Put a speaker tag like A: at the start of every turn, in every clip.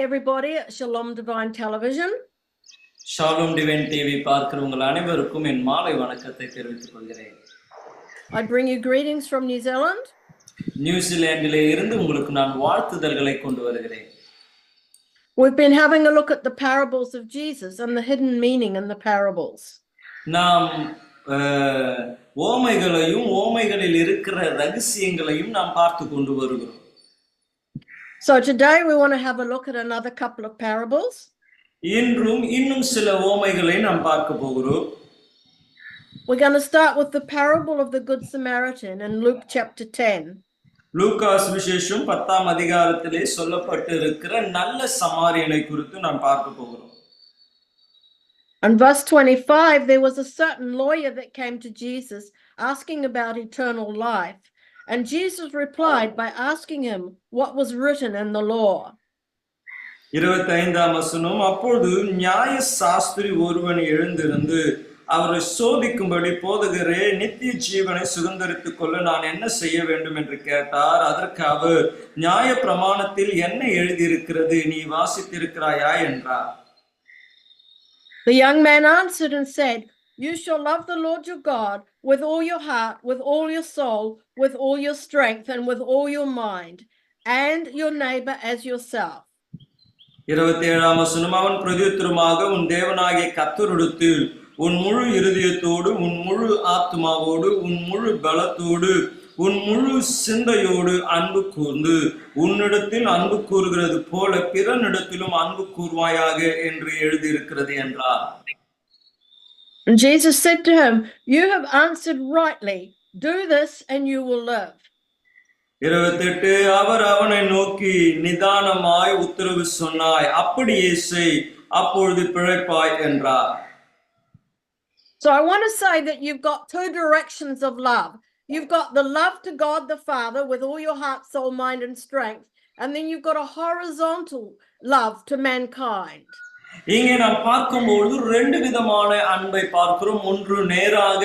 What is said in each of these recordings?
A: everybody at Shalom Divine Television.
B: ஷாሎም Divine TV பார்க்கிற உங்கள் அனைவருக்கும் என் மாலை வணக்கத்தை தெரிவித்துக் கொள்கிறேன்.
A: I bring you greetings from New Zealand.
B: நியூசிலாந்திலே இருந்து உங்களுக்கு நான் வாழ்த்துதல்களை கொண்டு வருகிறேன்.
A: We've been having a look at the parables of Jesus and the hidden meaning in the parables.
B: நாம் ஓமைகளையும் ஓமைகளில் இருக்கிற ரகசியங்களையும் நாம் பார்த்து கொண்டு வருகிறோம்.
A: So today we want to have a look at another couple of parables.
B: இன்றும் இன்னும் சில ஓமைகளை நாம் பார்க்க போகிறோம்.
A: We're going to start with the parable of the Good Samaritan in Luke chapter 10.
B: Lucas விசேஷம் 10ஆம் அதிகாரத்திலே சொல்லப்பட்டிருக்கிற நல்ல சமாரியனை குறித்து நாம் பார்க்க போகிறோம்.
A: In verse 25, there was a certain lawyer that came to Jesus asking about eternal life. And Jesus replied by asking him what was written in the law.
B: 25ஆம் வசனம், அப்பொழுது நியாய சாஸ்திரி ஒருவன் எழுந்திருந்து அவரை சோதிக்கும்படி, போதகரே, நித்திய ஜீவனை சுதந்தரித்துக் கொள்ள நான் என்ன செய்ய வேண்டும் என்று கேட்டார். அதற்கு அவர், நியாய பிரமாணத்தில் என்ன எழுதியிருக்கிறது, நீ வாசித்திருக்கிறாயா என்றார்.
A: The young man answered and said, you shall love the Lord your God with all your heart, with all your soul, with all your strength, and with all your mind, and your neighbor as yourself.
B: 27ஆம் வசனம், அவன் பிரதியுத்தரமாக, உன் தேவனாகிய கர்த்தரிடத்தில் உன் முழு இருதயத்தோடு, உன் முழு ஆத்மாவோடு, உன் முழு பலத்தோடு, உன் முழு சிந்தையோடு அன்பு கூர்ந்து, உன்னிடத்தில் அன்பு கூறுகிறது போல பிறனிடத்திலும் அன்பு கூர்வாயாக என்று எழுதியிருக்கிறது என்றார்.
A: And Jesus said to him, you have answered rightly. Do this and you will live.
B: 28, அவர் அவனை நோக்கி, நிதானமாய் உத்தரவு சொன்னாய், அப்படியே செய், அப்பொழுது பிழைப்பாய் என்றார்.
A: So I want to say that you've got two directions of love. You've got the love to God the Father with all your heart, soul, mind, and strength. And then you've got a horizontal love to mankind.
B: இங்கே நாம் பார்க்கும்போது ரெண்டு விதமான அன்பை பார்க்கிறோம். ஒன்று, நேராக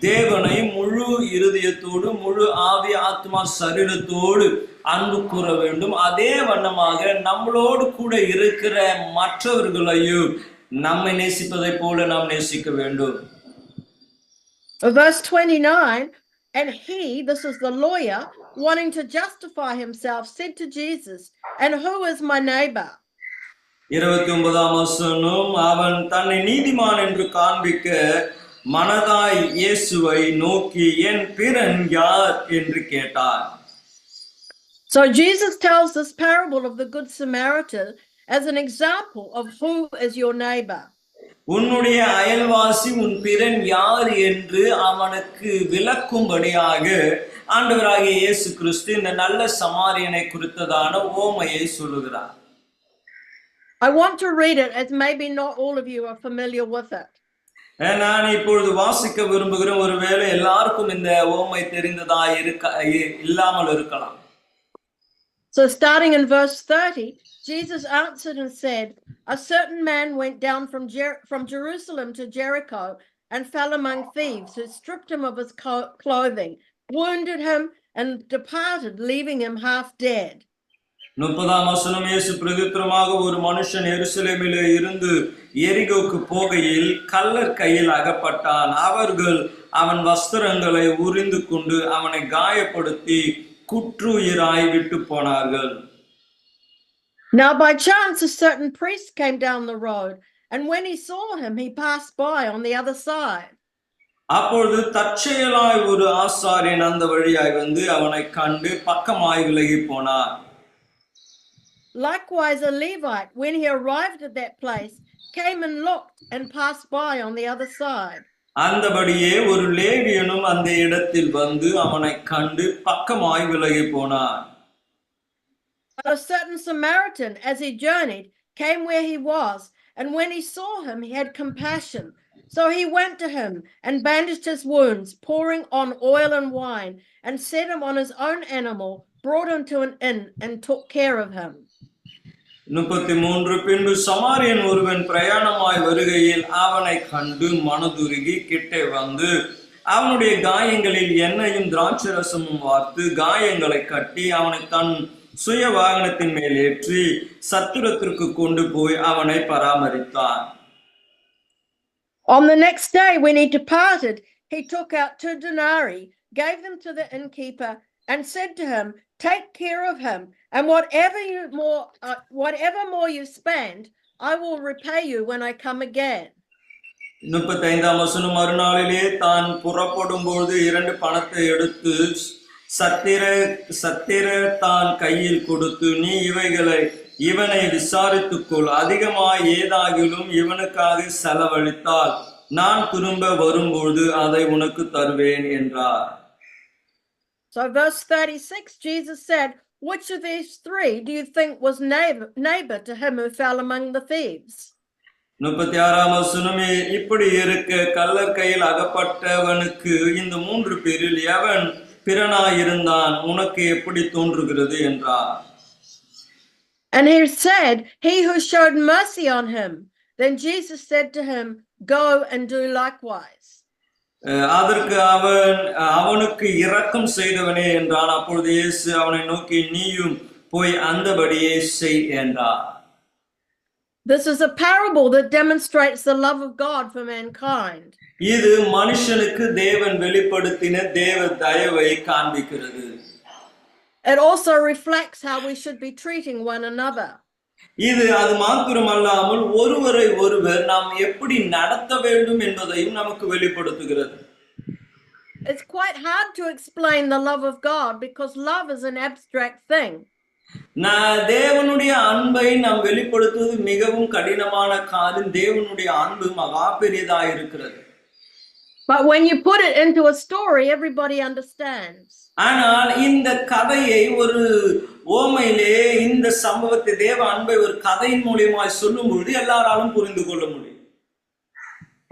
B: தேவனை முழு இருதயத்தோடு, முழு ஆவி, ஆத்மா, சரீரத்தோடு அன்பு கூற வேண்டும். அதே வண்ணமாக நம்மளோடு கூட இருக்கிற மற்றவர்களையும் நம்மை நேசிப்பதை போல நாம் நேசிக்க வேண்டும்.
A: Verse 29, and he, this is the lawyer, wanting to justify himself, said to Jesus, and who is my neighbor?
B: 29ஆம் வசனம், அவன் தன்னை நீதிமான் என்று காண்பிக்க மனதாய் இயேசுவை நோக்கி, என் பிறன் யார் என்று கேட்டார்.
A: So Jesus tells this parable of the Good Samaritan as an example of who is your neighbor.
B: உன்னுடைய அயல்வாசி உன் பிறன் யார் என்று அவனுக்கு விளக்கும்படியாக ஆண்டவராகிய இயேசு கிறிஸ்து இந்த நல்ல சமாரியனை குறித்ததான ஓமையை சொல்லுகிறார்.
A: I want to read it as maybe not all of you are familiar with it.
B: நான் இப்பொழுது வாசிக்க விரும்புகிறேன். ஒருவேளை எல்லாருக்கும் இந்த ஓமை தெரிந்ததா இல்லாமல் இருக்கலாம்.
A: So starting in verse 30, Jesus answered and said, a certain man went down from Jerusalem to Jericho and fell among thieves, who stripped him of his clothing, wounded him, and departed, leaving him half dead.
B: 30ஆம் வசனம், இயேசு பிரதியுத்தரமாக, ஒரு மனுஷன் எருசலேமிலே இருந்து எரிகோக்கு போகையில் கள்ளர் கையில் அகப்பட்டான். அவர்கள் அவன் வஸ்திரங்களை உரிந்து கொண்டு அவனை காயப்படுத்தி குற்றுயிராய் விட்டு போனார்கள்.
A: Now by chance a certain priest came down the road, and when he saw him, he passed by on the other side.
B: அப்பொழுது தற்செயலாய் ஒரு ஆசாரியன் அந்த வழியாய் வந்து அவனை கண்டு பக்கமாய் விலகி போனார்.
A: Likewise a Levite, when he arrived at that place, came and looked and passed by on the other side.
B: அந்தபடியே ஒரு லேவியனும் அந்த இடத்தில் வந்து அவனை கண்டு பக்கமாய் விலகி போனார்.
A: But a certain Samaritan, as he journeyed, came where he was, and when he saw him, he had compassion. So he went to him and bandaged his wounds, pouring on oil and wine, and set him on his own animal, brought him to an inn, and took care of him.
B: 33, பின்பு சமாரியன் ஒருவன் பிரயாணமாய் வருகையில் அவனை கண்டு மனதுருகி கிட்டே வந்து அவனுடைய காயங்களில் எண்ணெயும் திராட்சரசமும் வார்த்து காயங்களை கட்டி அவனை தன் சுய வாகனத்தின் மேல் ஏற்றி சத்துரத்திற்கு கொண்டு போய் அவனை பராமரித்தான்.
A: On the next day, when he departed, he took out 2 denarii, gave them to the innkeeper, and said to him, "Take care of him, and whatever more you spend, I will repay you when I come again."
B: 35ஆம் வசனம், மறுநாளிலே தான் புறப்படும் பொழுது 2 பணத்தை எடுத்து சத்திர தான் கையில் கொடுத்து, "நீ இவனை விசாரித்துக்கொள், அதிகமாய் ஏதாகிலும் இவனுக்காக செலவழித்தால் நான் திரும்ப வரும்பொழுது அதை உனக்கு தருவேன் என்றார்.
A: So verse 36, Jesus said, "Which of these 3 do you think was neighbor to him who fell among the thieves?"
B: 36ஆம் வசனமே, இப்படி இருக்க கள்ளர் கையில் அகப்பட்டவனுக்கு இந்த 3 பேரில் எவன் பிறனாயிருந்தான், உனக்கு எப்படி தோன்றுகிறது என்றார்.
A: And he said, "He who showed mercy on him." Then Jesus said to him, "Go and do likewise."
B: அதற்கு அவனுக்கு இரக்கம் செய்தவனே என்றான். அப்பொழுது இயேசு அவனை நோக்கி, நீயும் போய் அந்தபடியே செய் என்றார்.
A: This is a parable that demonstrates the love of God for mankind.
B: இது மனுஷனுக்கு தேவன் வெளிப்படுத்தின தேவ தயவை காண்பிக்கிறது.
A: It also reflects how we should be treating one another.
B: இது அது மாத்திரமல்லாமல் ஒருவரை ஒருவர் நாம் எப்படி நடத்த வேண்டும் என்பதையும் நமக்கு வெளிப்படுத்துகிறது.
A: It's quite hard to explain the love of God because love is an abstract thing.
B: தேவனுடைய அன்பை நாம் வெளிப்படுத்துவது மிகவும் கடினமான காரியம். தேவனுடைய அன்பு மகா பெரியதாக இருக்கிறது.
A: But when you put it into a story, everybody understands.
B: ஆனால் இந்த கதையை ஒரு ஓமையிலே இந்த சம்பவத்தை தேவ அன்பை ஒரு கதையின் மூலமாய் சொல்லும்போது எல்லாராலும் புரிந்து கொள்ள முடியும்.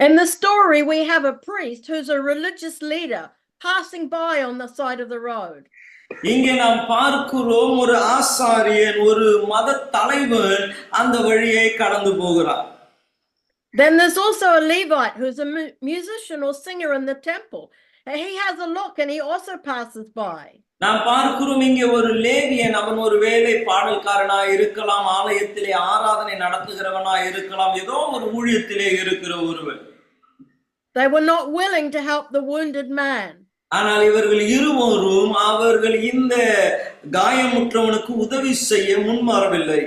A: In the story we have a priest who's a religious leader passing by on the side of the road.
B: இங்கே நாம் பார்க்கிறோம் ஒரு ஆசாரியன், ஒரு மத தலைவன் அந்த வழியை கடந்து போகிறார்.
A: Then there's also a Levite who's a musician or singer in the temple. He has a look and he also passes by.
B: நாம் பார்க்கிறோம் இங்கே ஒரு லேவியன், அவன் ஒரு வேளை பாடல்காரனாய் இருக்கலாம், ஆலயத்திலே ஆராதனை நடத்துகிறவனாய் இருக்கலாம், ஏதோ ஒரு ஊழியத்திலே இருக்கிற ஒருவன்.
A: They were not willing to help the wounded man.
B: ஆனால் இவர்கள் இருவரும் அவர்கள் இந்த காயமுற்றவனுக்கு உதவி செய்ய முன்வரவில்லை.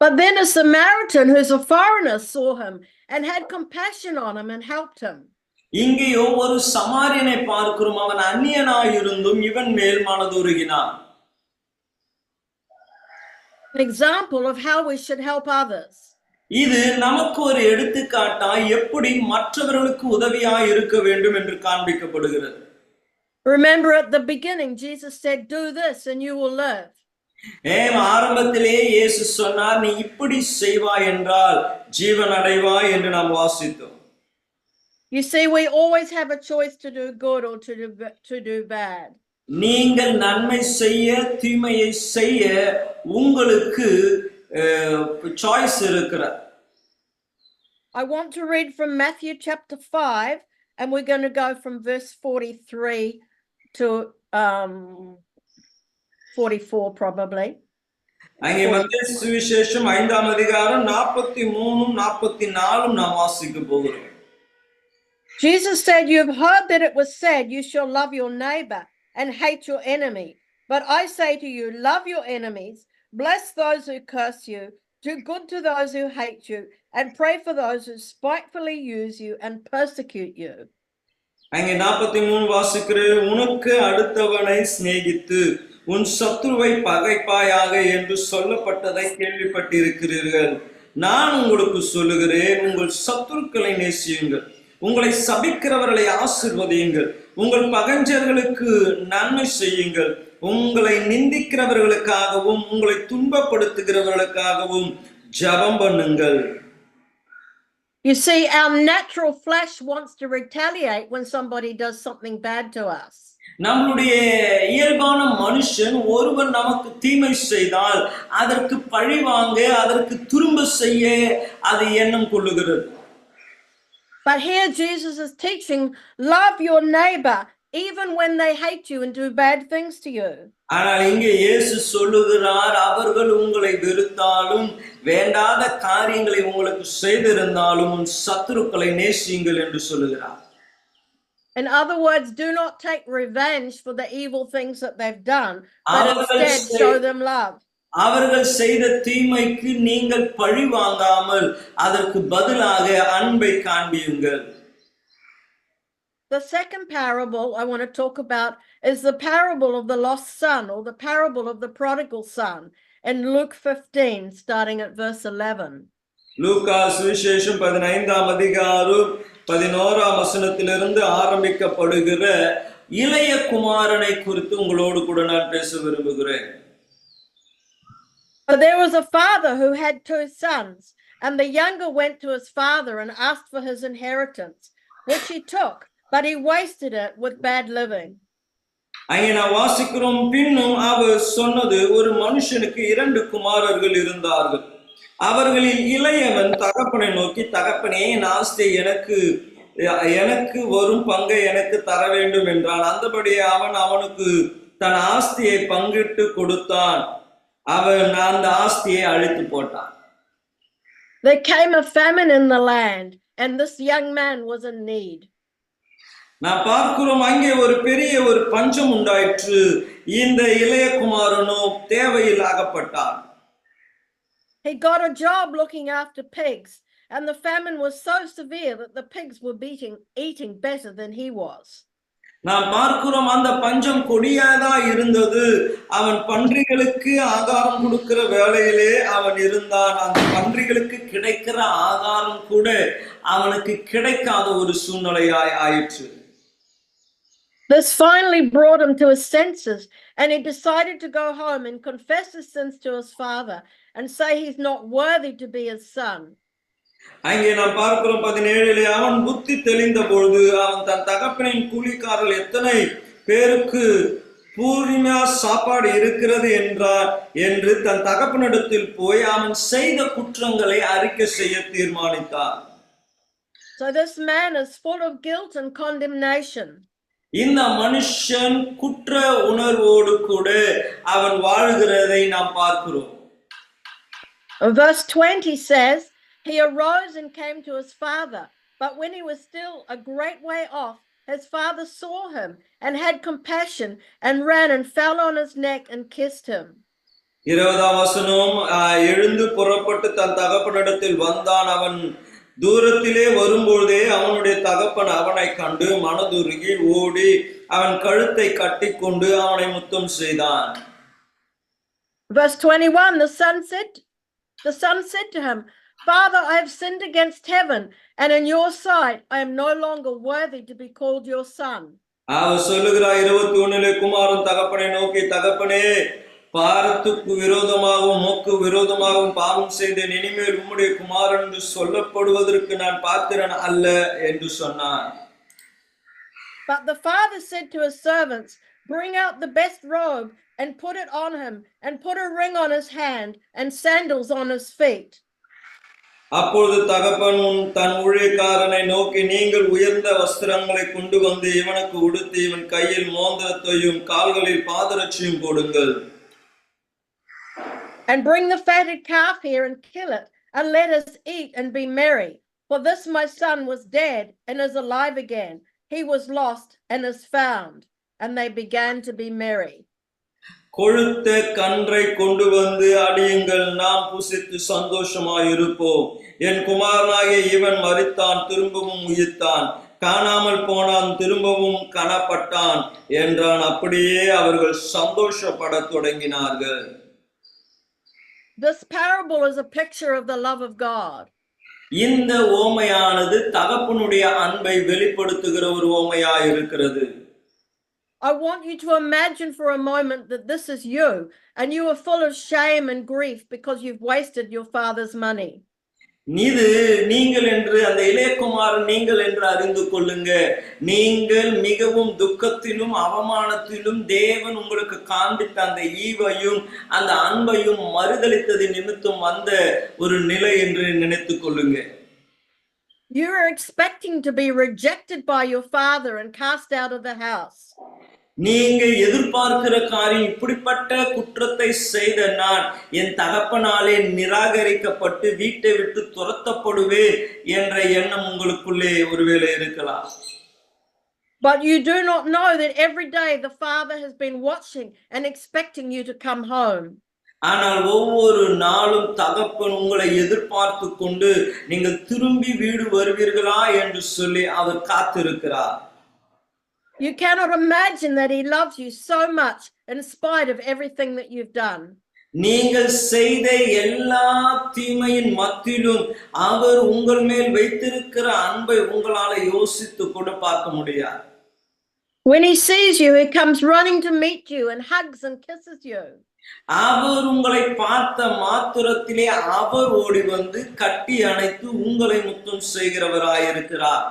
A: But then a Samaritan who's a foreigner saw him and had compassion on him and helped him.
B: இங்கேயோ ஒரு சமாரியனை பார்க்கிறோம், அவன் அந்நியனாயிருந்தும் இவன் மேல் மனதுருகினான்.
A: An example of how we should help others.
B: இது நமக்கு ஒரு எடுத்துக்காட்டாய் எப்படி மற்றவர்களுக்கு உதவியாய் இருக்க வேண்டும் என்று காண்பிக்கப்படுகிறது.
A: Remember at the beginning Jesus said, "Do this and you will live."
B: ஆரம்பத்திலே இயேசு சொன்னார், நீ இப்படி செய்வாய் என்றால் ஜீவன் அடைவாய் என்று நாம் வாசித்தோம்.
A: You see, we always have a choice to do good or to do bad.
B: நீங்கள் நன்மை செய்ய தீமையை செய்ய உங்களுக்கு சாய்ஸ் இருக்கிறது.
A: I want to read from Matthew chapter 5 and we're going to go from verse 43 to 44 probably.
B: அங்கே மத்தேயு சுவிசேஷம் 5ஆம் அதிகாரம் 43 44 நாம் வாசிக்க போகிறோம்.
A: Jesus said, "You have heard that it was said, you shall love your neighbor and hate your enemy. But I say to you, love your enemies, bless those who curse you, do good to those who hate you, and pray for those who spitefully use you and persecute you."
B: அங்கே 43 வாசிக்கிறேன். உனக்கு அடுத்தவனை சிநேகித்து உன் சத்துருவை பகைப்பாயாக என்று சொல்லப்பட்டதை கேள்விப்பட்டிருக்கிறீர்கள். நான் உங்களுக்கு சொல்லுகிறேன், உங்கள் சத்துருக்களை நேசியுங்கள், உங்களை சபிக்கிறவர்களை ஆசீர்வதியுங்கள், உங்கள் பகைஞர்களுக்கு நன்மை செய்யுங்கள், உங்களை நிந்திக்கிறவர்களுக்காகவும் உங்களை துன்பப்படுத்துகிறவர்களுக்காகவும் ஜெபம் பண்ணுங்கள்.
A: You see, our natural flesh wants to retaliate when somebody does something bad to us.
B: நம்மளுடைய இயல்பான மனுஷன் ஒருவர் நமக்கு தீமை செய்தால் அதற்கு பழி வாங்க, அதற்கு திரும்ப செய்ய அது எண்ணம் கொள்ளுகிறது.
A: But here Jesus is teaching, love your neighbor even when they hate you and do bad things to you.
B: ஆனால் இங்கே இயேசு சொல்லுகிறார், அவர்கள் உங்களை வெறுத்தாலும் வேண்டாத காரியங்களை உங்களுக்கு செய்திருந்தாலும் உன் சத்துருக்களை நேசியுங்கள் என்று சொல்லுகிறார்.
A: In other words, do not take revenge for the evil things that they've done, but instead show them love.
B: அவர்கள் செய்த தீமைக்கு நீங்கள் பழி வாங்காமல் அதற்கு பதிலாக அன்பை காண்பியுங்கள்.
A: The second parable I want to talk about is the parable of the lost son, or the parable of the prodigal son, in Luke 15, starting at verse 11.
B: லூக்கா சுவிசேஷம் 15ஆம் அதிகாரம் 11ஆம் வசனத்திலிருந்து ஆரம்பிக்கப்படுகிற இளைய குமாரனை குறித்து உங்களோடு கூட நான் பேச விரும்புகிறேன்.
A: There was a father who had 2 sons, and the younger went to his father and asked for his inheritance, which he took, but he wasted it with bad living.
B: அங்கே நான் வாசிக்கிறோம், பின்னும் அவர் சொன்னது, ஒரு மனுஷனுக்கு 2 குமாரர்கள் இருந்தார்கள். அவர்களில் இளையவன் தகப்பனை நோக்கி, தகப்பனே, என் ஆஸ்தி எனக்கு வரும் பங்கை எனக்கு தர வேண்டும் என்றான். அந்தபடியே அவன் அவனுக்கு தன் ஆஸ்தியை பங்கிட்டு கொடுத்தான். அவன் அந்த ஆஸ்தியை அழித்து போட்டான்.
A: There came a famine in the land, and this young man was in need.
B: நான் பார்க்கிறோம், அங்கே ஒரு பெரிய ஒரு பஞ்சம் உண்டாயிற்று. இந்த இளைய குமாரனோ தேவையில் அகப்பட்டான்.
A: He got a job looking after pigs, and the famine was so severe that the pigs were eating better than he was.
B: நாம் பார்க்கிறோம், அந்த பஞ்சம் கொடியாதா இருந்தது. அவன் பன்றிகளுக்கு ஆகாரம் கொடுக்கிற வேளையிலே அவன் இருந்தான். அந்த பன்றிகளுக்கு கிடைக்கிற ஆகாரம் கூட அவனுக்கு கிடைக்காத ஒரு சூழ்நிலையாய் ஆயிற்று.
A: This finally brought him to his senses, and he decided to go home and confess his sins to his father and say he's not worthy to be his son.
B: அங்கே நாம் பார்க்கிறோம் 17 அவன் புத்தி தெளிந்த பொழுது அவன் தன் தகப்பனின் கூலிக்காரர்கள் எத்தனை பேருக்கு பூர்ணிமா சாப்பாடு இருக்கிறது என்று தன் தகப்பனிடத்தில் போய் அவன் செய்த குற்றங்களை அறிக்கை செய்ய தீர்மானித்தார்.
A: So this man is full of guilt and condemnation.
B: இந்த மனுஷன் குற்ற உணர்வோடு கூட அவன் வாழ்கிறதை நாம் பார்க்கிறோம்.
A: Verse 20 says, he arose and came to his father, but when he was still a great way off, his father saw him and had compassion and ran and fell on his neck and kissed him.
B: 20ஆம் வசனம், எழுந்து புறப்பட்டு தன் தகப்பனிடத்தில் வந்தான். அவன் தூரத்திலே வரும்போதே அவனுடைய தகப்பன் அவனை கண்டு மனதுருகி ஓடி அவன் கழுத்தை கட்டிக்கொண்டு அவனை முத்தம் செய்தான்.
A: Verse 21, the son said to him, Father, I have sinned against heaven and in your sight I am no longer worthy to be called your son.
B: அவர் சொல்லுகிறார் 21 குமாரன் தகப்பனை நோக்கி, தகப்பனே, பாரத்துக்கு விரோதமாகவும் மோக்கு விரோதமாகவும் பாவம் செய்தேன். இனிமேல் உம்முடைய குமாரன் என்று சொல்லப்படுவதற்கு நான் பாத்திரன் அல்ல என்று சொன்னான்.
A: But the father said to his servants, bring out the best robe and put it on him, and put a ring on his hand and sandals on his feet.
B: அப்பொழுது தகப்பன் தன் ஊழியக்காரனை நோக்கி, நீங்கள் உயர்ந்த வஸ்திரங்களை கொண்டு வந்து இவனுக்கு உடுத்தி இவன் கையில் மோதிரத்தையும் கால்களில் பாதரட்சியும் போடுங்கள்.
A: And bring the fatted calf here and kill it, and let us eat and be merry. For this my son was dead and is alive again. He was lost and is found. And they began to be merry.
B: கொழுத்த கன்றை கொண்டு வந்து அடியுங்கள், நாம் புசித்து சந்தோஷமாயிருப்போம். என் குமாரனாகிய இவன் மரித்தான், திரும்பவும் உயிர்த்தான், காணாமல் போனான், திரும்பவும் காணப்பட்டான் என்றான். அப்படியே அவர்கள் சந்தோஷப்படத் தொடங்கினார்கள்.
A: This parable is a picture of the love of God.
B: இந்த ஓமையானது தகப்பனுடைய அன்பை வெளிப்படுத்துகிற ஒரு ஓமையாய் இருக்கிறது.
A: I want you to imagine for a moment that this is you, and you are full of shame and grief because you've wasted your father's money.
B: நீங்கள் என்று அந்த இளையகுமாரன் நீங்கள் என்று அறிந்து கொள்ளுங்க. நீங்கள் மிகவும் துக்கத்திலும் அவமானத்திலும் தேவன் உங்களுக்கு காண்பித்த அந்த ஈவையும் அந்த அன்பையும் மறுதலித்தது நிமித்தம் வந்த ஒரு நிலை என்று நினைத்துக் கொள்ளுங்க.
A: You are expecting to be rejected by your father and cast out of the house.
B: நீங்க எதிர்பார்க்கிற காரியம், இப்படிப்பட்ட குற்றத்தை செய்த நான் என் தகப்பனாலே நிராகரிக்கப்பட்டு வீட்டை விட்டு துரத்தப்படுவேன் என்ற எண்ணம் உங்களுக்குள்ளே ஒருவேளை இருக்கலாம்.
A: But you do not know that every day the father has been watching and expecting you to come home.
B: ஆனால் ஒவ்வொரு நாளும் தகப்பன் உங்களை எதிர்பார்த்து கொண்டு நீங்கள் திரும்பி வீடு வருவீர்களா என்று சொல்லி அவர் காத்திருக்கிறார்.
A: You cannot imagine that he loves you so much in spite of everything that you've done.
B: நீங்கள் செய்த எல்லா தீமையின் மத்தியிலும் அவர் உங்கள் மேல் வைத்திருக்கிற அன்பை உங்களால யோசித்து கூட பார்க்க முடியாது.
A: When he sees you, he comes running to meet you and hugs and kisses you.
B: அவர் உங்களை பார்த்த மாத்திரத்திலே அவர் ஓடி வந்து கட்டி அணைத்து உங்களை முத்தம் செய்கிறவராயிருக்கிறார்.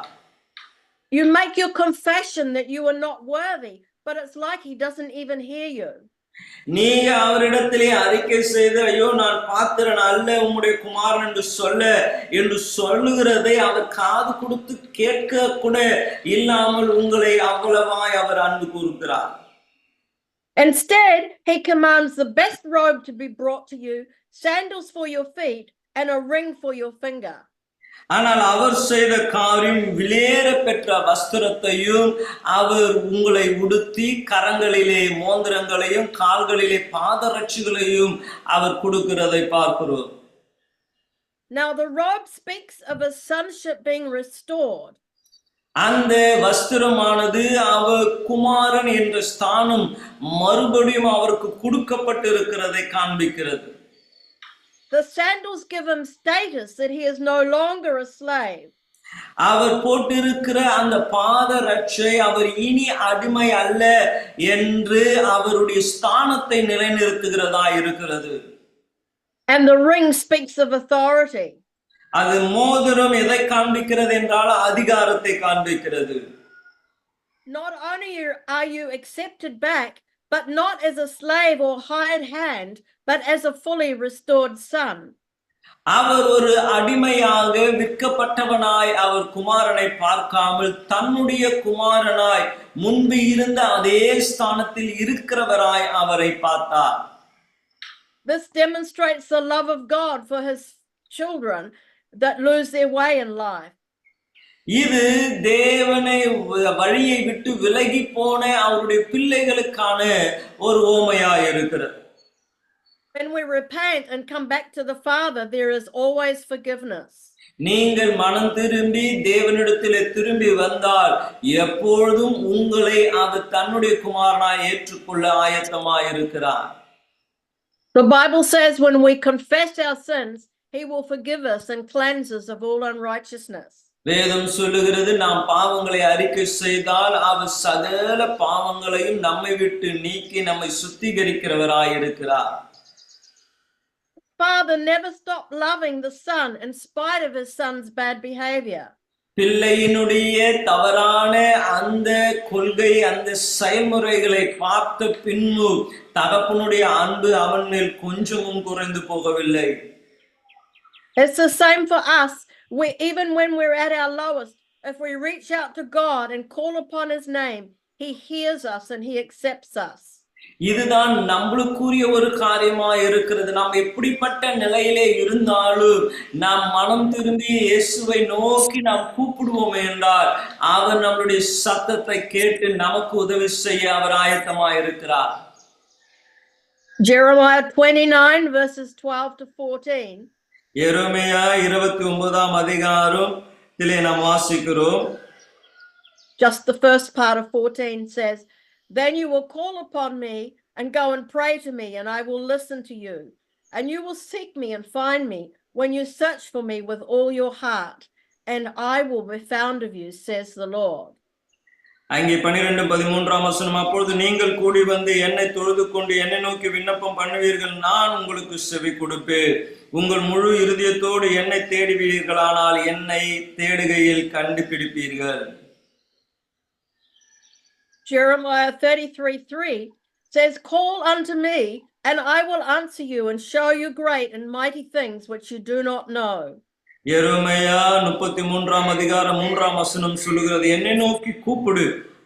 A: You make your confession that you are not worthy, but it's like he doesn't even hear you.
B: நீங்க அவரிடத்திலே அறிக்கை செய்து, ஐயோ நான் பாத்திரன் அல்ல உம்முடைய குமாரன் என்று சொல்லுகிறதை அவர் காது கொடுத்து கேட்க கூட இல்லாமல் உங்களை அவ்வளவாய் அவர் அன்பு கூறுகிறார்.
A: Instead, he commands the best robe to be brought to you, sandals for your feet, and a ring for your finger.
B: ஆனால் அவர் செய்த காரியம், விலையேற பெற்ற வஸ்திரத்தையும் அவர் உங்களை உடுத்தி கரங்களிலே மோதிரங்களையும் கால்களிலே பாதரட்சிகளையும் அவர் கொடுக்கிறதை பார்க்கிறோம்.
A: Now the robe speaks of a sonship being restored.
B: அந்த வஸ்திரமானது அவர் குமாரன் என்ற ஸ்தானம் மறுபடியும் அவருக்கு கொடுக்கப்பட்டிருக்கிறதை காண்பிக்கிறது.
A: The sandals give him status that he is no longer a slave.
B: அவர் போட்டிருக்கிற அந்த பாதரட்சை அவர் இனி அடிமை அல்ல என்று அவருடைய ஸ்தானத்தை நிலைநிறுத்துகிறதா இருக்கிறது.
A: And the ring speaks of authority.
B: அது மோதிரம் எதை காண்பிக்கிறது என்றால் அதிகாரத்தை காண்பிக்கிறது.
A: Not only are you accepted back, but not as a slave or hired hand, but as a fully restored son.
B: அவர் ஒரு அடிமையாக விற்கப்பட்டவனாய் அவர் குமாரனை பார்க்காமல் தன்னுடைய குமாரனாய் முன்பு இருந்த அதே ஸ்தானத்தில் இருக்கிறவராய் அவரை பார்த்தார்.
A: This demonstrates the love of God for his children that lose their way in life.
B: இது தேவனை வழியை விட்டு விலகி போன அவருடைய பிள்ளைகளுக்கான ஒரு ஓமையாய் இருக்கிறது.
A: When we repent and come back to the Father, there is always forgiveness.
B: நீங்கள் மனம் திரும்பி தேவனிடத்திலே திரும்பி வந்தால் எப்பொழுதும் உங்களை அவர் தன்னுடைய குமாரனாய் ஏற்றுக்கொள்ள ஆயத்தமாய் இருக்கிறார்.
A: The Bible says when we confess our sins, he will forgive us and cleanse us of all unrighteousness.
B: வேதம் சொல்லுகிறது, நாம் பாவங்களை அறிக்கை செய்தால் அவர் சகல பாவங்களையும் நம்மை விட்டு நீக்கி நம்மை சுத்திகரிக்கிறவராய் இருக்கிறார்.
A: Father never stopped loving the son in spite of his son's bad behavior.
B: பிள்ளையினுடைய தவறான அந்த கொள்கை அந்த செயல்முறைகளை பார்த்த பின்பு தகப்பனுடைய அன்பு அவன் மேல் கொஞ்சமும் குறைந்து போகவில்லை.
A: It's the same for us. Even when we're at our lowest, if we reach out to God and call upon his name, he hears us and he accepts us.
B: இதுதான் நம்மளுக்குரிய ஒரு காரியமாய் இருக்கிறது. நாம் எப்படிப்பட்ட நிலையிலே இருந்தாலும் நாம் மனம் திரும்பி இயேசுவை நோக்கி நாம் கூப்பிடுவோம் என்றால் அவர் நம்முடைய சத்தத்தை கேட்டு நமக்கு உதவி செய்ய அவர் ஆயத்தமாய் இருக்கிறார்.
A: Jeremiah 29 verses 12 to 14.
B: எரேமியா 29ஆம் அதிகாரத்திலே நாம் வாசிக்கிறோம்.
A: Just the first part of 14 says, "Then you will call upon me and go and pray to me, and I will listen to you. And you will seek me and find me when you search for me with all your heart, and I will be found of you, says the Lord."
B: அங்கே 12:13 வசனம், அப்பொழுது நீங்கள் கூடி வந்து என்னை தொழுது கொண்டு என்னை நோக்கி விண்ணப்பம் பண்ணுவீர்கள், நான் உங்களுக்கு செவி கொடுப்பேன். உங்கள் முழு இருதயத்தோடு என்னை தேடுவீர்களானால் என்னை தேடுகையில் கண்டுபிடிப்பீர்கள்.
A: Jeremiah 33:3 says, "Call unto me, and I will answer you and show you great and mighty things which you do not know."
B: எரேமியா 33ஆம் அதிகாரம் 3ஆம் வசனம் சொல்லுகிறது, என்னை நோக்கி கூப்பிடு,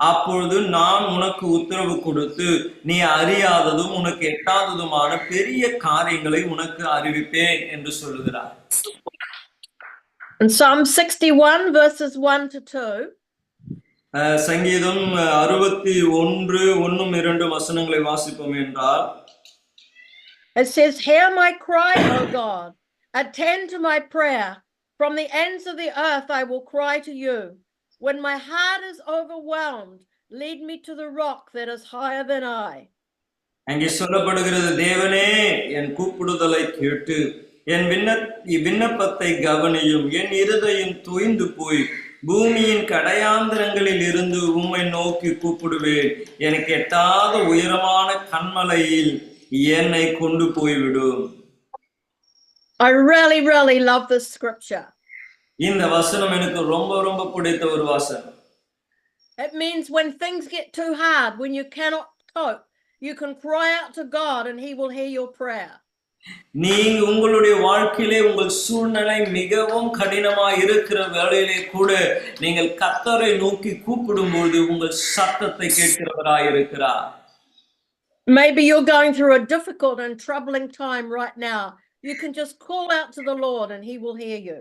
B: அப்பொழுது நான் உனக்கு உத்தரவு கொடுத்து நீ அறியாததும் உனக்கு எட்டாததுமான பெரிய காரியங்களை உனக்கு அறிவிப்பேன் என்று சொல்லுகிறார்.
A: In Psalm 61 verses 1 to 2,
B: சங்கீதம் 61:1-2 வசனங்களை வாசிப்போம் என்றால்,
A: it says, hear my cry, O God, attend to my prayer. From the ends of the earth I will cry to you. When my heart is overwhelmed, lead me to the rock that is higher than I.
B: அங்கே சொல்லப்படுகிறது, தேவனே என் கூப்பிடுதலை கேட்டு என் விண்ணப்பத்தை கவனியும். என் இருதயம் தொய்ந்து போய் பூமியின் கடையாந்திரங்களில் இருந்து உம்மை நோக்கி கூப்பிடுவேன். எனக்கு எட்டாத உயரமான கன்மலையில் என்னை கொண்டு போய்விடும்.
A: I really love this scripture.
B: இந்த வசனம் எனக்கு ரொம்ப பிடித்த ஒரு வசனம்.
A: It means when things get too hard, when you cannot cope, you can cry out to God and he will hear your prayer.
B: நீங்க உங்களுடைய வாழ்க்கையிலே உங்கள் சூழ்நிலை மிகவும் கடினமாய் இருக்கிற வேளையிலே கூட நீங்கள் கர்த்தரை நோக்கி கூப்பிடும்போது உங்கள் சத்தத்தை கேட்கிறவராய் இருக்கிறார்.
A: Maybe you're going through a difficult and troubling time right now. You can just call out to the Lord and he will hear you.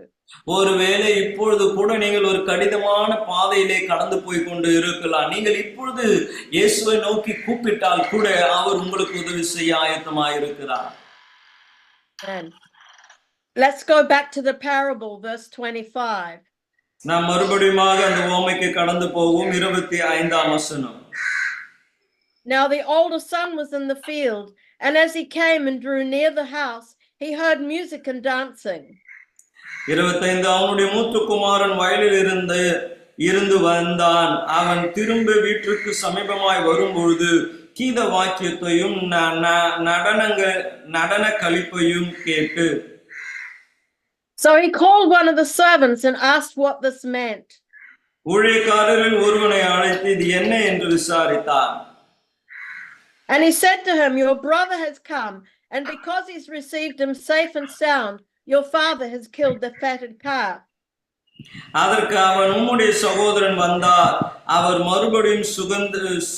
B: ஒருவேளை இப்பொழுது கூட நீங்கள் ஒரு கடினமான பாதையிலே கடந்து போய் கொண்டு இருக்கலாம். நீங்கள் இப்பொழுது இயேசுவை நோக்கி கூப்பிட்டால் கூட அவர் உங்களுக்கு உதவி செய்ய ஆயத்தமாய் இருக்கிறார்.
A: And let's go back to the parable, verse 25.
B: நாம் மறுபடியுமாக அந்த உவமைக்கு கடந்து போவோம். 25ஆம் வசனம்.
A: Now the older son was in the field, and as he came and drew near the house, he heard music and dancing.
B: 25 அவனுடைய மூத்த குமாரன் வயலில் இருந்து வந்தான். அவன் திரும்ப வீட்டிற்கு சமீபமாய் வரும்பொழுது கீத வாக்கியத்தையும் நடன கலிப்பையும் கேட்டு,
A: So he called one of the servants and asked what this meant.
B: ஊழியக்காரரில் ஒருவனை அழைத்து இது என்ன என்று விசாரித்தான்.
A: And he said to him, your brother has come, and because he's received him safe and sound, your father has killed the fatted calf.
B: அதற்கு அவன், உம்முடைய சகோதரன் வந்தார், அவர் மறுபடியும்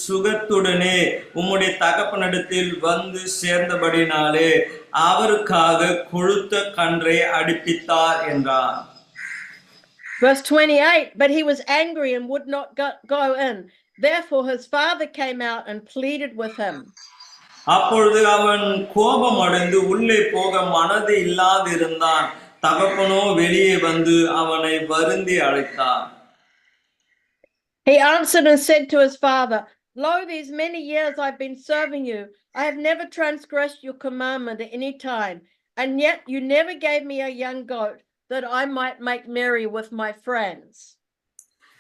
B: சுகத்துடனே உம்முடைய தகப்பனிடத்தில் வந்து சேர்ந்தபடினாலே அவருக்காக கொழுத்த கன்றை அடிப்பித்தார் என்றார்.
A: Verse 28, but he was angry and would not go in. Therefore his father came out and pleaded with him.
B: அப்பொழுது அவன் கோபம் அடைந்து உள்ளே போக மனது இல்லாதிருந்தான். தகப்பனோ வெளியே வந்து அவனை வருந்தி அழைத்தார்.
A: He answered and said to his father, lo, these many years I've been serving you. I have never transgressed your commandment at any time, and yet you never gave me a young goat that I might make merry with my friends.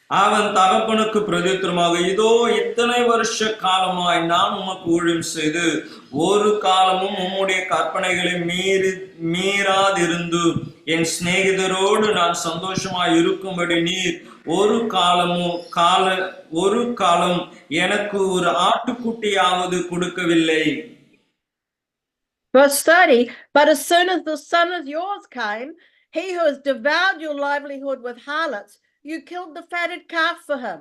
B: அவன் தகப்பனுக்கு பிரதியுத்தரமாக, இதோ இத்தனை வருஷ காலமாய் நான் உமக்கு ஊழியம் செய்து ஒரு காலமும் உம்முடைய கற்பனைகளை மீறாதிருந்து என் சிநேகிதரோடு நான் சந்தோஷமாய் இருக்கும்படி நீர் ஒரு காலம் எனக்கு ஒரு ஆட்டுக்குட்டியாவது கொடுக்கவில்லை.
A: Verse 30, but as soon as the son of yours came, he who has devoured your livelihood with harlots, you killed the fatted calf for him.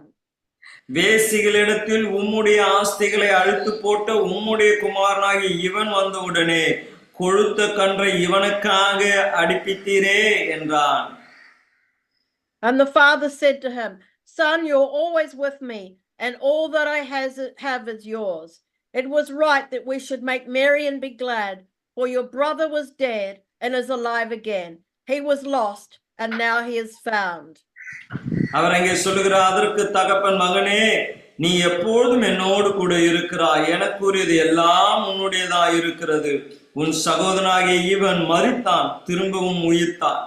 B: வேசிகளிடத்தில் உம்முடைய ஆஸ்திகளை அழித்து போட்ட உம்முடைய குமாரனாகி இவன் வந்தவுடனே கொழுத்த கன்றை இவனுக்காக அடிப்பித்தீரே என்றான்.
A: And the father said to him, son, you're always with me, and all that I have is yours. It was right that we should make merry and be glad, for your brother was dead and is alive again. He was lost and now he is found.
B: அவர் அங்கே சொல்லுகிறார், அதற்கு தகப்பன், மகனே, நீ எப்பொழுதும் என்னோடு கூட இருக்கிறாய், எனக்குரியது எல்லாம் உன்னுடையதா இருக்கிறது. உன் சகோதரனாகிய இவன் மரித்தான், திரும்பவும் உயிர்த்தான்,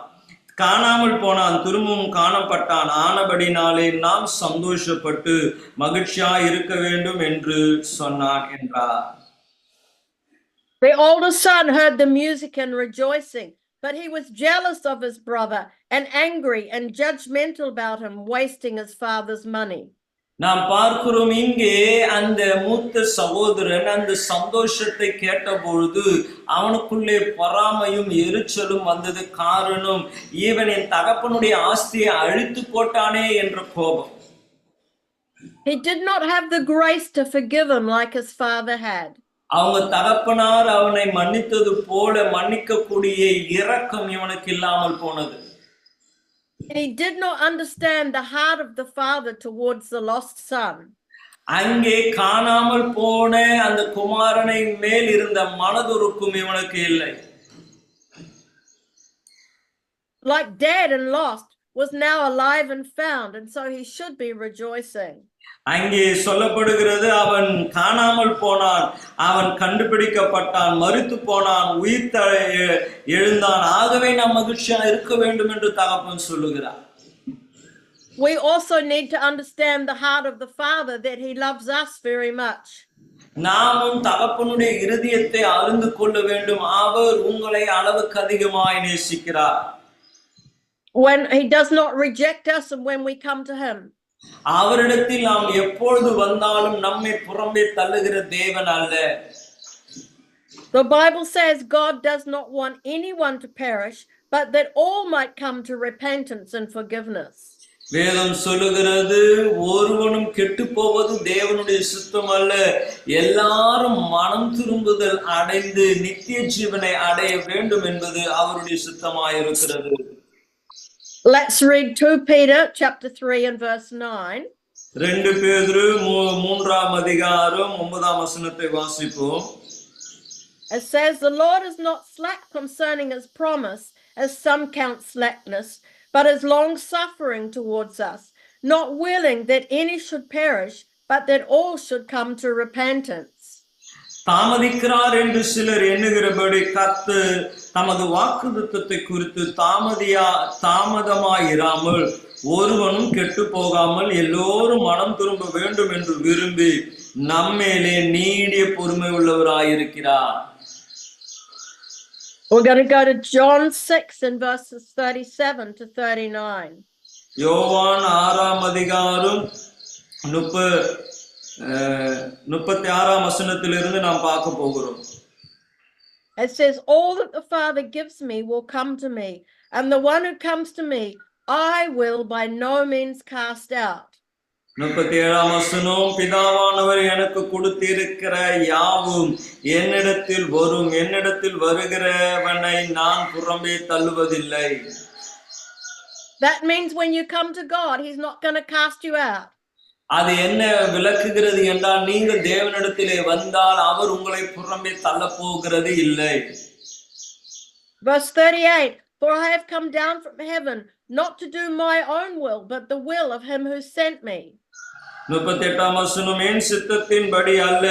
B: காணாமல் போனான், திரும்பவும் காணப்பட்டான். ஆனபடினாலே நாம் சந்தோஷப்பட்டு மகிழ்ச்சியா இருக்க வேண்டும் என்று சொன்னான் என்றார்.
A: The older son heard the music and rejoicing, but he was jealous of his brother and angry and judgmental about him wasting his father's money.
B: நாம் பார்க்கிறோம் இங்கே அந்த மூத்த சகோதரன் அந்த சந்தோஷத்தை கேட்டபொழுது அவனுக்குள்ளே பொறாமையும் எரிச்சலும் வந்தது. காரணம், இவன் என் தகப்பனுடைய ஆஸ்தியை அழித்து போட்டானே என்ற கோபம்.
A: He did not have the grace to forgive him like his father had.
B: அவங்க தகப்பனார் அவனை மன்னித்தது போல மன்னிக்கக்கூடிய இரக்கம் இவனுக்கு இல்லாமல் போனது.
A: He did not understand the heart of the father towards the lost son.
B: அங்கே காணாமல் போன அந்த குமாரனை மேல் இருந்த மனதுருக்கும் இவனுக்கு இல்லை.
A: Like dead and lost, was now alive and found, and so he should be rejoicing.
B: அங்கே சொல்லப்படுகிறது, அவன் காணாமல் போனான், அவன் கண்டுபிடிக்கப்பட்டான், மரித்து போனான், உயிர் எழுந்தான், ஆகவே நாம் மகிழ்ச்சியா இருக்க வேண்டும் என்று தகப்பன் சொல்லுகிறார்.
A: We also need to understand the heart of the father, that he loves us very much.
B: நாமும் தகப்பனுடைய இருதயத்தை அறிந்து கொள்ள வேண்டும். அவர் உங்களை அளவுக்கு அதிகமாய் நேசிக்கிறார்.
A: When he does not reject us and when we come to him.
B: அவரிடத்தில் நாம் எப்பொழுது வந்தாலும் நம்மை புறம்பே தள்ளுகிற தேவன் அல்ல.
A: The Bible says God does not want anyone to perish, but that all might come to repentance and forgiveness.
B: வேதம் சொல்லுகிறது, ஒருவனும் கெட்டு போவது தேவனுடைய சித்தம் அல்ல, எல்லாரும் மனம் திரும்புதல் அடைந்து நித்திய ஜீவனை அடைய வேண்டும் என்பது அவருடைய சித்தமாயிருக்கிறது.
A: Let's read 2 Peter chapter 3 and verse 9.
B: 2 பேதுரு 3ஆம் அதிகாரம் 9ஆம் வசனத்தை வாசிப்போம்.
A: It says, the Lord is not slack concerning his promise, as some count slackness, but is long suffering towards us, not willing that any should perish, but that all should come to repentance.
B: தாமதிக்கிறார் என்று சிலர் எண்ணுகிறபடி கர்த்தர் தமது வாக்குத்தத்தத்தை குறித்து தாமதமாயிராமல் ஒருவனும் கெட்டு போகாமல் எல்லோரும் மனம் திரும்ப வேண்டும் என்று விரும்பி நம்மேலே நீடிய பொறுமை உள்ளவராயிருக்கிறார்.
A: We're going to go to John 6 and verses 37 to 39.
B: யோவான் 6ஆம் அதிகாரம் 36ஆம் வசனத்திலிருந்து நாம் பார்க்க போகிறோம்.
A: It says, all that the Father gives me will come to me, and the one who comes to me I will by no means cast out.
B: 37ஆம் வசனம், பிதாவானவர் எனக்கு கொடுத்திருக்கிற யாவும் என்னிடத்தில் வரும், என்னிடத்தில் வருகிறவனை நான் புறம்பே தள்ளுவதில்லை.
A: That means when you come to God, he's not going to cast you out.
B: அது என்ன விளக்குகிறது என்றால், நீங்கள் தேவனிடத்திலே வந்தால் அவர் உங்களை புறம்பே தள்ள போகிறது இல்லை.
A: Verse 38, for I have come down from heaven not to do my own will, but the will of him who sent me.
B: 38ஆம் வசனம், என் சித்தத்தின்படி அல்ல,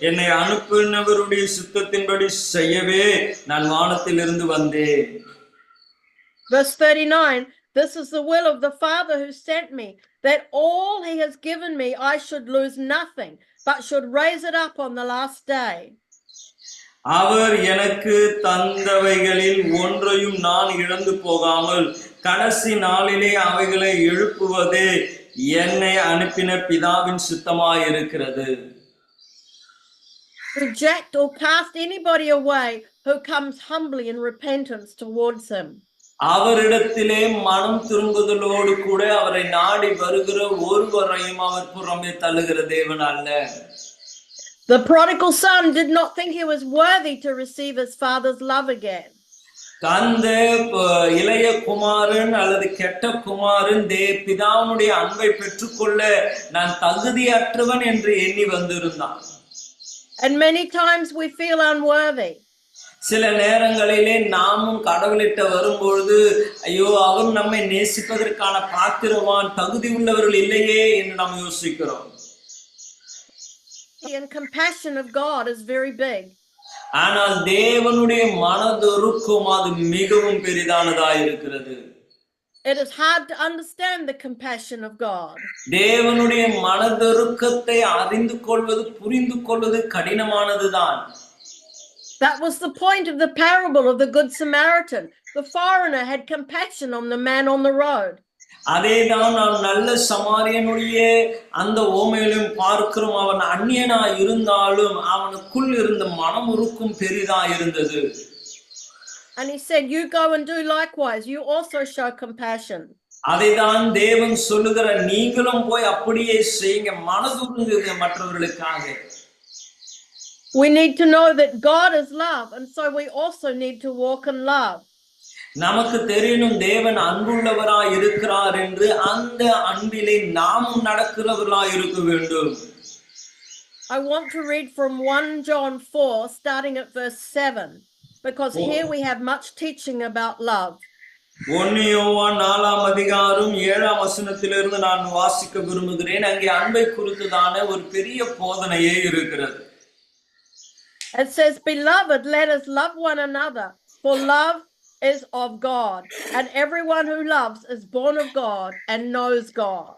B: என்னை அனுப்பினவருடைய சித்தத்தின்படி செய்யவே நான் வானத்திலிருந்து வந்தேன்.
A: Verse 39, this is the will of the Father who sent me, that all he has given me I should lose nothing, but should raise it up on the last day.
B: அவர் எனக்கு தந்தவைகளில் ஒன்றையும் நான் இழந்து போகாமல் கடைசி நாளிலே அவைகளை எழுப்புவதே என்னை அனுப்பின பிதாவின் சித்தமாயிருக்கிறது.
A: Reject or cast anybody away who comes humbly in repentance towards him.
B: அவரிடத்திலே மனம் திரும்புதலோடு கூட அவரை நாடி வருகிற ஒருவரையும் அவர் புறம்பே தள்ளுகிற தேவன் அல்ல.
A: The prodigal son did not think he was worthy to receive his father's love again.
B: அந்த இளைய குமாரன் அல்லது கெட்ட குமாரன் பிதாவுடைய அன்பை பெற்றுக்கொள்ள நான் தகுதியற்றவன் என்று எண்ணி வந்திருந்தான்.
A: And many times we feel unworthy.
B: சில நேரங்களிலே நாமும் கடவுளிட்ட வரும்பொழுது, ஐயோ அவர் நம்மை நேசிப்பதற்கான பாத்திரவான் தகுதி உள்ளவர்கள் இல்லையே என்று நாம் யோசிக்கிறோம்.
A: And compassion of God is very big.
B: ஆனால் தேவனுடைய மனதுருக்கம் அது மிகவும் பெரிதானதாய் இருக்கிறது.
A: It is hard to understand the compassion of God.
B: தேவனுடைய மனதுருக்கத்தை அறிந்து கொள்வது, புரிந்து கொள்வது கடினமானதுதான்.
A: That was the point of the parable of the Good Samaritan. The foreigner had compassion on the man on the road.
B: அதேதான் நாம் நல்ல சமாரியனுடைய அந்த ஓமையிலும் பார்க்கிறோம். அவன் அந்நியனா இருந்தாலும் அவனுக்குள் இருந்த மனமுருக்கும் பெரிதா இருந்தது.
A: And he said, you go and do likewise. You also show compassion.
B: அதைதான் தேவன் சொல்லுகிற, நீங்களும் போய் அப்படியே செய்யுங்க, மனதுருகுங்க மற்றவர்களுக்காக.
A: We need to know that God is love, and so we also need to walk in love.
B: நமக்கு தெரியணும் தேவன் அன்புள்ளவராய் இருக்கிறார் என்று. அந்த அன்பிலே நாமும் நடக்கிறவர்களாய் இருக்க வேண்டும்.
A: I want to read from 1 John 4, starting at verse 7, because here we have much teaching about love.
B: 1 யோவான் 4ஆம் அதிகாரம் 7ஆம் வசனத்திலிருந்து நான் வாசிக்க விரும்புகிறேன். அங்கே அன்பை குறித்ததான ஒரு பெரிய போதனையே இருக்கிறது.
A: It says, beloved, let us love one another, for love is of God, and everyone who loves is born of God and knows God.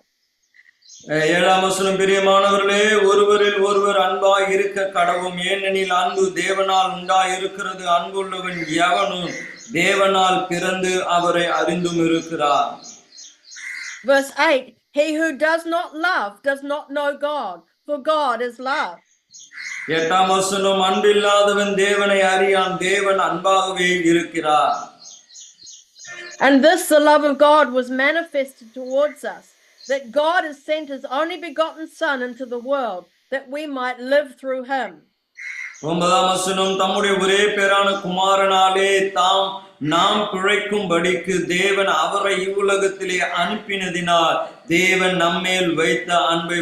B: 7ஆம் வசனம், பிரியமானவர்களே, ஒருவரில் ஒருவர் அன்பாய் இருக்க கடவும், ஏனெனில் அன்பு தேவனால் உண்டாய் இருக்கிறது. அன்புள்ளவன் எவனும் தேவனால் பிறந்து அவரை அறிந்தும் இருக்கிறார்.
A: Verse 8, he who does not love does not know God, for God is love.
B: 8ஆம் வசனம், அன்பில்லாதவன் தேவனை அறியான், தேவன் அன்பாகவே இருக்கிறார்.
A: And this, the love of God, was manifested towards us, that God has sent his only begotten Son into the world, that we might live through him.
B: 9ஆம் வசனம், தம்முடைய ஒரே பேரான குமாரனாலே நாம் பிழைக்கும்படிக்கு தேவன் அவரை இவ்வுலகத்திலே அனுப்பினதினால் தேவன் நம்மேல் வைத்த அன்பை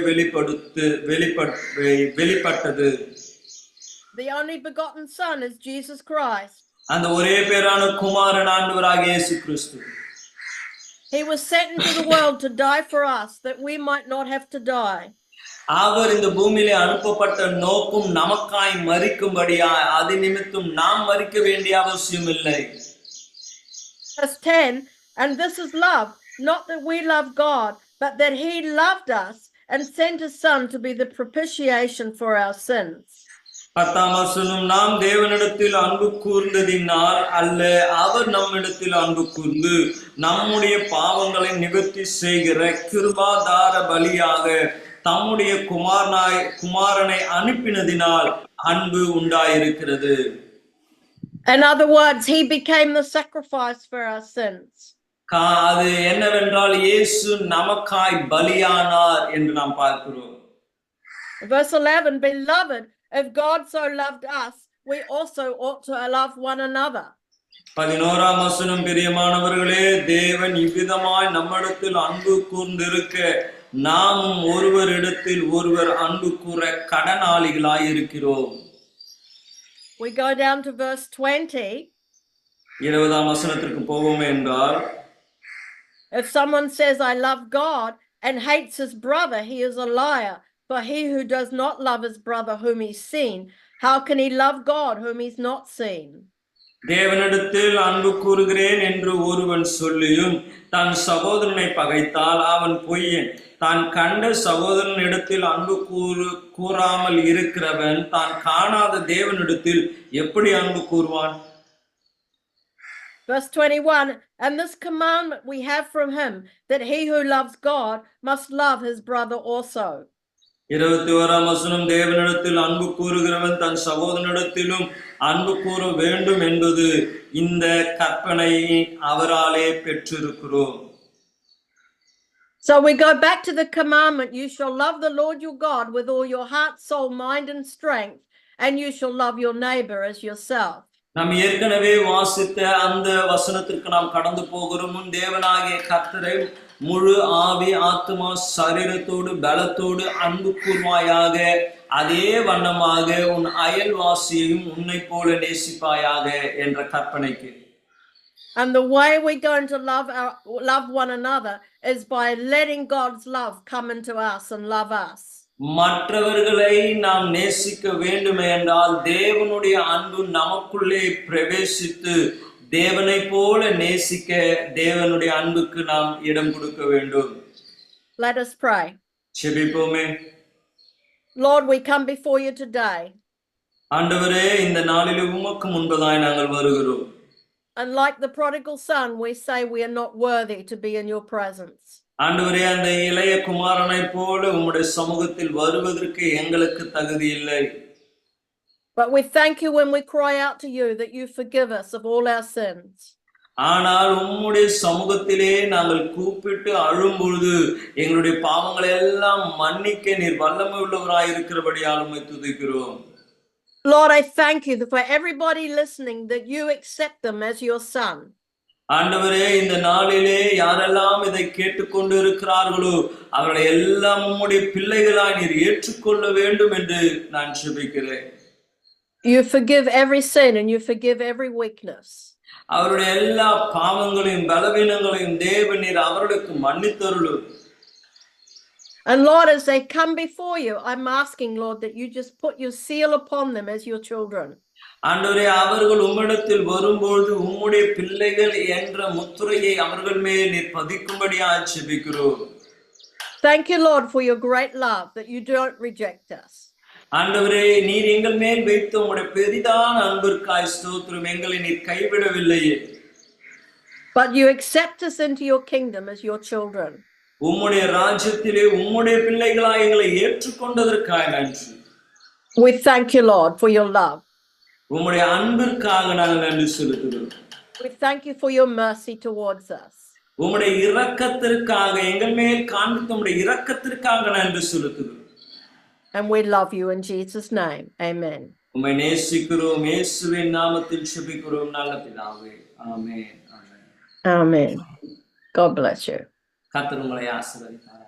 B: வெளிப்பட்டது.
A: The only begotten Son is Jesus Christ.
B: அந்த ஒரே பேரான குமாரன் ஆண்டவராகிய இயேசு கிறிஸ்து.
A: He was sent into the world to die for us, that we might not have to die.
B: அவர் இந்த பூமியிலே அனுப்பப்பட்ட நோக்கம் நமக்காய் மரிக்கும்படியாய், அது நிமித்தம் நாம் மரிக்க வேண்டிய அவசியம் இல்லை.
A: Verse 10, and this is love, not that we love God, but that he loved us and sent his Son to be the propitiation for our sins.
B: 10ஆம் வசனம், நாம் தேவனிடத்தில் அன்பு கூர்ந்ததினால் அல்ல, அவர் நம்மிடத்தில் அன்பு கூர்ந்து நம்முடைய பாவங்களை நிவர்த்தி செய்கிற கிருபாதார பலியாக தம்முடைய குமாரனை அனுப்பினதினால் அன்பு உண்டாயிருக்கிறது.
A: In other words, he became the sacrifice for our sins.
B: அது என்னவென்றால், இயேசு நமக்காய் பலியானார் என்று நாம் பார்க்கிறோம்.
A: Verse 11, beloved, if God so loved us, we also ought to love one another.
B: 11ஆம் வசனம், பிரியமானவர்களே, தேவன் இவ்விதமாய் நம்மிடத்தில் அன்பு கூர்ந்திருக்க நாமும் ஒருவரிடத்தில் ஒருவர் அன்பு கூற கடனாளிகளாய் இருக்கிறோம்.
A: We go down to verse 20.
B: 20ஆம் வசனத்திற்கு போவோம் என்றால்,
A: if someone says I love God and hates his brother, he is a liar. For he who does not love his brother whom he's seen, how can he love God whom he's not seen?
B: தேவனிடத்தில் அன்பு கூறுகிறேன் என்று ஒருவன் சொல்லியும் தன் சகோதரனை பகைத்தால் அவன் பொய்யன். தான் கண்ட சகோதரனிடத்தில் அன்பு கூறாமல் இருக்கிறவன் தான் காணாத தேவனிடத்தில் எப்படி அன்பு கூறுவான்?
A: Verse 21, and this commandment we have from him, that he who loves God must love his brother also.
B: 21ஆம் வசனம், தேவனிடத்தில் அன்பு கூறுகிறவன் தன் சகோதரனிடத்திலும் அன்பு கூற வேண்டும் என்பது இந்த கற்பனையை அவராலே பெற்றிருக்கிறோம்.
A: So we go back to the commandment, you shall love the Lord your God with all your heart, soul, mind and strength, and you shall love your neighbor as yourself.
B: நாம் ஏற்கனவே வாசித்த அந்த வசனத்திற்கு நாம் கடந்து போகிறோம். முன் தேவனாகிய கர்த்தரை முழு ஆவி, ஆத்மா, சரீரத்தோடு பலத்தோடு அன்பு கூர்வாயாக, அதே வண்ணமாக உன் அயல்வாசியையும் உன்னை போல நேசிப்பாயாக என்ற கற்பனைக்கு.
A: And the way we're going to love one another is by letting God's love come into us and love us.
B: மற்றவர்களை நாம் நேசிக்க வேண்டுமே என்றால் தேவனுடைய அன்பு நமக்குள்ளே பிரவேசித்து தேவனை போல நேசிக்க தேவனுடைய அன்புக்கு நாம் இடம் கொடுக்க வேண்டும்.
A: Let us pray.
B: ஜெபிப்போமே.
A: Lord, we come before you today.
B: ஆண்டவரே, இந்த நாளிலே உமக்கு முன்பதாய் நாங்கள் வருகிறோம்.
A: And like the prodigal son, we say we are not worthy to be in your presence.
B: ஆண்டவரே, அந்த இளைய குமாரனைப் போல உம்முடைய சமூகத்தில் வருவதற்கு எங்களுக்கு தகுதி இல்லை.
A: But we thank you when we cry out to you that you forgive us of all our sins.
B: ஆனால் உம்முடைய சமூகத்திலே நாங்கள் கூப்பிட்டு அழும்பொழுது எங்களுடைய பாவங்களை எல்லாம் மன்னிக்க நீர் வல்லமை உள்ளவராய் இருக்கிறபடியால் உம்மை துதிக்கிறோம்.
A: Lord, I thank you for everybody listening that you accept them as your son.
B: ஆண்டவரே, இந்த நாளிலே யாரெல்லாம் இதை கேட்டுக்கொண்டு இருக்கிறார்களோ அவர்களை எல்லாம் உம்முடைய பிள்ளைகளாய் நீர் ஏற்றுக்கொள்ள வேண்டும் என்று நான் ஜெபிக்கிறேன்.
A: You forgive every sin and you forgive every weakness.
B: அவருடைய எல்லா பாவங்களையும் பலவீனங்களையும் தேவன் நீர் அவர்களுக்கு மன்னித்தருளும்.
A: And Lord, as they come before you, I'm asking, Lord, that you just put your seal upon them as your children.
B: ஆண்டவரே, அவர்கள் உம்மிடத்தில் வரும்போது உம்முடைய பிள்ளைகள் என்ற முத்திரையை அவர்கள் மேல் நீர் பதிக்கும்படியாக ஜெபிக்கிறோம்.
A: Thank you, Lord, for your great love that you don't reject us.
B: ஆண்டவரே, நீர் எங்கள் மேல் வைத்த உம்முடைய பெரிதான அன்பிற்காய் ஸ்தோத்திரம். எங்களை நீர் கைவிடவில்லையே.
A: But you accept us into your kingdom as your children.
B: உம்முடைய ராஜ்யத்திலே உம்முடைய பிள்ளைகளாய் எங்களை ஏற்றுக்கொண்டதற்காக நன்றி.
A: We thank you, Lord, for your love.
B: உம்முடைய அன்பிற்காக நாங்கள் நன்றி செலுத்துகிறோம்.
A: We thank you for your mercy towards us.
B: உம்முடைய இரக்கத்திற்காக எங்கள் மேல் காண்பித்த உம்முடைய இரக்கத்திற்காக நன்றி செலுத்துகிறோம்.
A: And we love you in Jesus' name. Amen.
B: உம்மை நேசிக்கிறோம், இயேசுவின் நாமத்தில் ஜெபிக்கிறோம் நல்ல பிதாவே. ஆமென்.
A: Amen. God bless you.
B: கர்த்தர் உங்களை ஆசீர்வதிப்பார்.